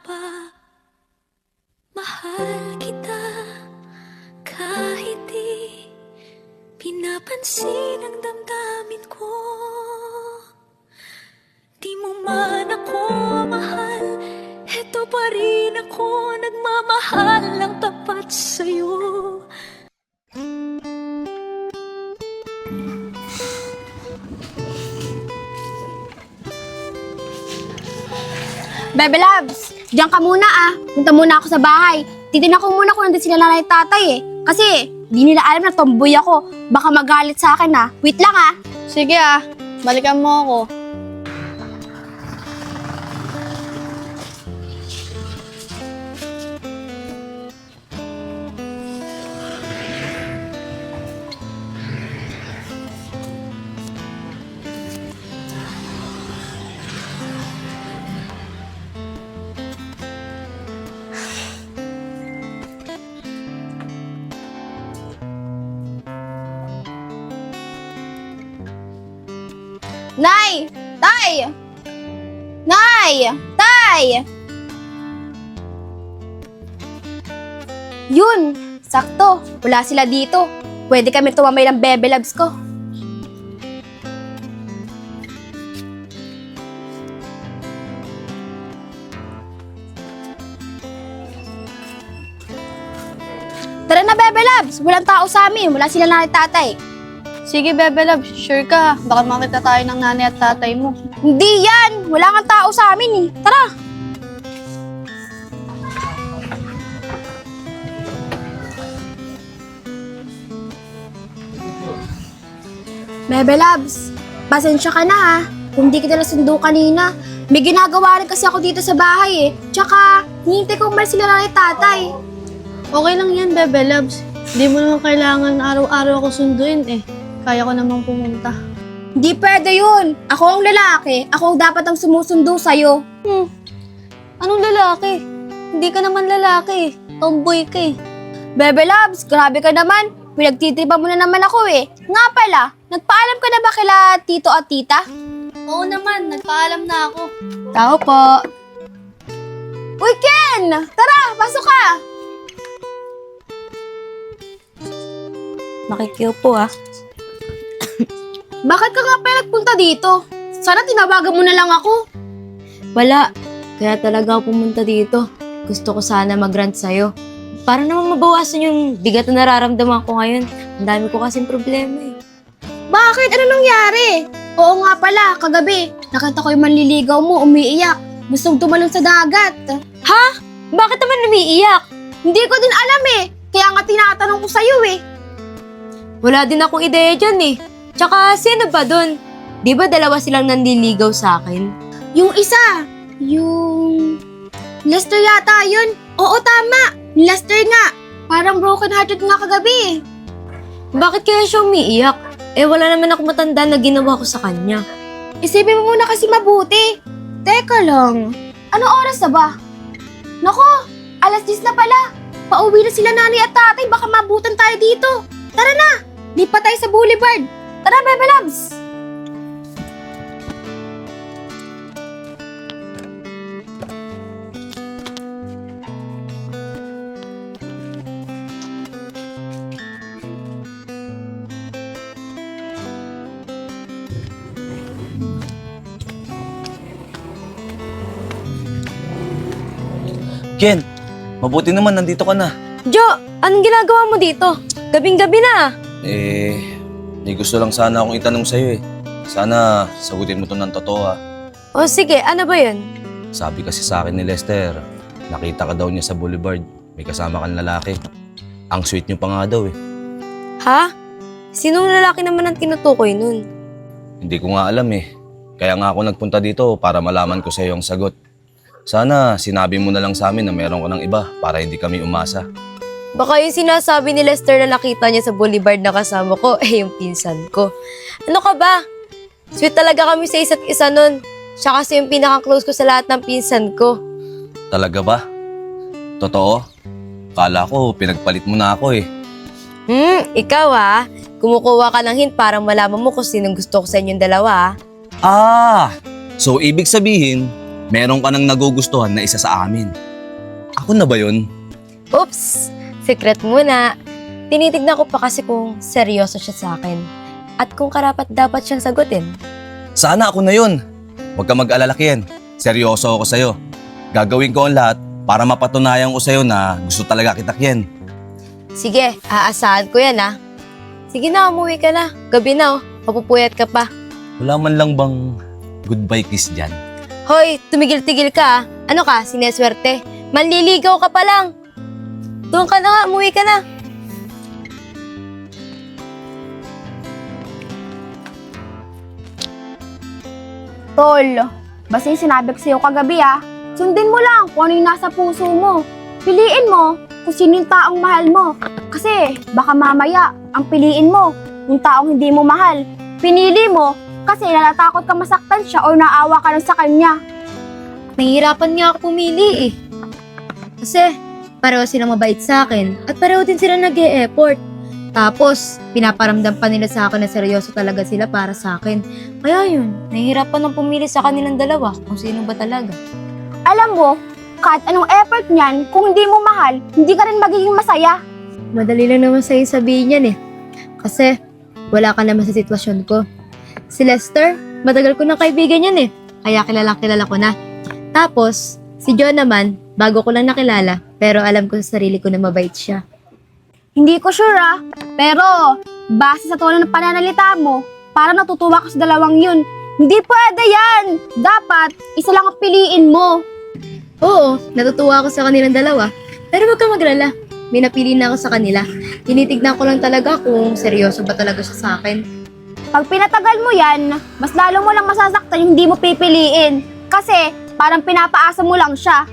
ba? Mahal kita kahit di pinapansin ang damdamin ko. Di mo man ako mahal, eto pa rin ako nagmamahal ng tapat sa'yo. Bebe Loves, diyan ka muna ah. Punta muna ako sa bahay. Titignan ko muna kung nandun sila nanay at tatay eh. Kasi di nila alam na tomboy ako. Baka magalit sa akin ah. Wait lang ah. Sige ah, balikan mo ako. Nay! Tay! Nay! Tay! Yun! Sakto! Wala sila dito. Pwede kami tumamay ng Bebe Loves ko. Tara na, Bebe Loves! Walang tao sa amin. Wala sila nanay tatay. Sige, Bebe Love, sure ka? Baka makita tayo ng nanay at tatay mo. Hindi yan! Wala kang tao sa amin eh. Tara! Bebe Loves, pasensya ka na ha. Kung di kita nasundo kanina. May ginagawa rin kasi ako dito sa bahay eh. Tsaka, hinihintay ko umalis sila nanay tatay. Okay lang yan, Bebe Loves. Hindi mo naman kailangan araw-araw ako sunduin eh. Kaya ko namang pumunta. Hindi pwede yun. Ako ang lalaki. Ako ang dapat ang sumusundo sa'yo. Anong lalaki? Hindi ka naman lalaki. Tomboy ka eh. Bebe Loves, grabe ka naman. Pinagtitripa mo na naman ako eh. Nga pala, nagpaalam ka na ba kila tito at tita? Oo naman, nagpaalam na ako. Tao po. Uy, Ken! Tara, pasok ka! Makikiupo ah. Bakit ka nga pala nagpunta dito? Sana tinawagan mo na lang ako. Wala. Kaya talaga ako pumunta dito. Gusto ko sana mag-rant sa'yo. Para naman mabawasan yung bigat na nararamdaman ko ngayon. Ang dami ko kasing problema eh. Bakit? Ano nangyari? Oo nga pala, kagabi. Nakita ko yung manliligaw mo, umiiyak. Gustong tumalon sa dagat. Ha? Bakit naman umiiyak? Hindi ko din alam eh. Kaya nga tinatanong ko sa'yo eh. Wala din akong ideya dyan eh. Tsaka sino ba dun? Di ba dalawa silang nanliligaw sa akin? Yung isa, yung... Lester yata yun. Oo, tama. Lester nga. Parang broken hearted nga kagabi eh. Bakit kaya siya umiiyak? Eh wala naman ako matanda na ginawa ko sa kanya. Isipin mo muna kasi mabuti. Teka lang. Anong oras na ba? Nako, alas 10 na pala. Pauwi na sila nanay at tatay. Baka mabutan tayo dito. Tara na. Lipat tayo sa boulevard. Tara, Bebe Loves. Ken, mabuti naman nandito ka na. Jo, anong ginagawa mo dito? Gabing-gabi na. May gusto lang sana akong itanong sa'yo eh. Sana sagutin mo to ng totoo ha. O sige, ano ba yun? Sabi kasi sa akin ni Lester, nakita ka daw niya sa boulevard. May kasama kang lalaki. Ang sweet niyo pa nga daw eh. Ha? Sinong lalaki naman ang tinutukoy nun? Hindi ko nga alam eh. Kaya nga ako nagpunta dito para malaman ko sa'yo ang sagot. Sana sinabi mo na lang sa amin na meron ko ng iba para hindi kami umasa. Baka yung sinasabi ni Lester na nakita niya sa boulevard na kasama ko, yung pinsan ko. Ano ka ba? Sweet talaga kami sa isa't isa nun. Siya kasi yung pinaka-close ko sa lahat ng pinsan ko. Talaga ba? Totoo? Kala ko pinagpalit mo na ako eh. Ikaw ah. Kumukuha ka ng hint para malaman mo kung sinong gusto ko sa inyong dalawa ah. So ibig sabihin, meron ka nang nagugustuhan na isa sa amin. Ako na ba yun? Oops! Secret muna. Tinitignan ko pa kasi kung seryoso siya sa akin. At kung karapat dapat siyang sagutin. Sana ako na yun. Huwag ka mag-alala, Ken. Seryoso ako sa'yo. Gagawin ko ang lahat para mapatunayan ko sa'yo na gusto talaga kita, Ken. Sige, aasahan ko yan ah. Sige na, umuwi ka na. Gabi na oh, mapupuyat ka pa. Wala man lang bang goodbye kiss dyan? Hoy, tumigil-tigil ka ah. Ano ka, sineswerte? Manliligaw ka pa lang. Doon ka na nga, umuwi ka na. Tol, basta yung sinabi ko sa'yo kagabi sundin mo lang kung ano yung nasa puso mo. Piliin mo kung sino yung taong mahal mo. Kasi baka mamaya ang piliin mo yung taong hindi mo mahal. Pinili mo kasi natatakot ka masaktan siya o naawa ka lang sa kanya. Nahihirapan nga ako pumili eh. Kasi pareho silang mabait sa akin at pareho din sila nag-e-effort. Tapos, pinaparamdam pa nila sa akin na seryoso talaga sila para sa akin. Kaya yun, nahihirapan ng pumili sa kanilang dalawa kung sino ba talaga. Alam mo, kahit anong effort niyan, kung hindi mo mahal, hindi ka rin magiging masaya. Madali lang naman sa'yo sabihin yan eh. Kasi, wala ka naman sa sitwasyon ko. Si Lester, matagal ko ng kaibigan yan eh. Kaya kilala ko na. Tapos, si John naman, bago ko lang nakilala, pero alam ko sa sarili ko na mabait siya. Hindi ko sure pero base sa tono ng pananalita mo, parang natutuwa ka sa dalawang yun. Hindi pwede yan! Dapat, isa lang ang piliin mo. Oo, natutuwa ako sa kanilang dalawa. Pero wag ka maglala. May napili na ako sa kanila. Tinitignan ko lang talaga kung seryoso ba talaga siya sa akin. Pag pinatagal mo yan, mas lalo mo lang masasaktan yung hindi mo pipiliin. Kasi parang pinapaasa mo lang siya.